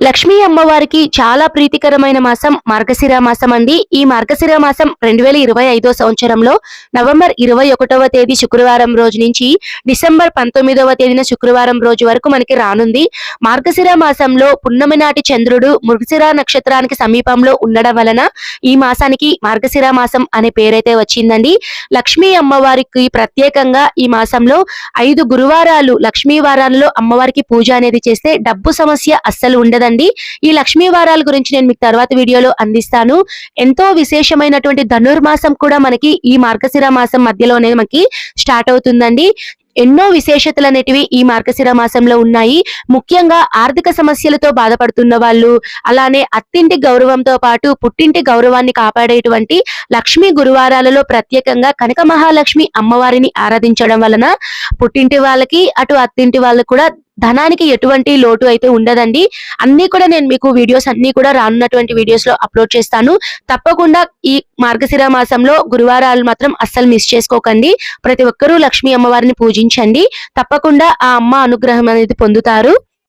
లక్ష్మీ అమ్మవారికి చాలా ప్రీతికరమైన మాసం మార్గశిర మాసం అండి. ఈ మార్గశిర మాసం 2025 సంవత్సరంలో నవంబర్ 21వ తేదీ శుక్రవారం రోజు నుంచి డిసెంబర్ 19వ తేదీన శుక్రవారం రోజు వరకు మనకి రానుంది. మార్గశిర మాసంలో పున్నమి నాటి చంద్రుడు మృగశిర నక్షత్రానికి సమీపంలో ఉండడం వలన ఈ మాసానికి మార్గశిర మాసం అనే పేరైతే వచ్చిందండి. లక్ష్మీ అమ్మవారికి ప్రత్యేకంగా ఈ మాసంలో 5 గురువారాలు లక్ష్మీ వారాల్లో అమ్మవారికి పూజ అనేది చేస్తే డబ్బు సమస్య అస్సలు ఉండదు. ఈ లక్ష్మీ వారాల గురించి నేను మీకు తర్వాత వీడియోలో అందిస్తాను. ఎంతో విశేషమైనటువంటి ధనుర్మాసం కూడా మనకి ఈ మార్గశిర మాసం మధ్యలోనే మనకి స్టార్ట్ అవుతుందండి. ఎన్నో విశేషతలు అనేటివి ఈ మార్గశిర మాసంలో ఉన్నాయి. ముఖ్యంగా ఆర్థిక సమస్యలతో బాధపడుతున్న వాళ్ళు, అలానే అత్తింటి గౌరవంతో పాటు పుట్టింటి గౌరవాన్ని కాపాడేటువంటి లక్ష్మీ గురువారాలలో ప్రత్యేకంగా కనక మహాలక్ష్మి అమ్మవారిని ఆరాధించడం వలన పుట్టింటి వాళ్ళకి అటు అత్తింటి వాళ్ళకి కూడా ధనానికి ఎటువంటి లోటు అయితే ఉండదండి. అన్ని కూడా నేను మీకు వీడియోస్ అన్ని కూడా రానున్నటువంటి వీడియోస్ లో అప్లోడ్ చేస్తాను. తప్పకుండా ఈ మార్గశిర మాసంలో గురువారాలు మాత్రం అస్సలు మిస్ చేసుకోకండి. ప్రతి ఒక్కరూ లక్ష్మీ అమ్మవారిని పూజించండి. తప్పకుండా ఆ అమ్మ అనుగ్రహం అనేది పొందుతారు.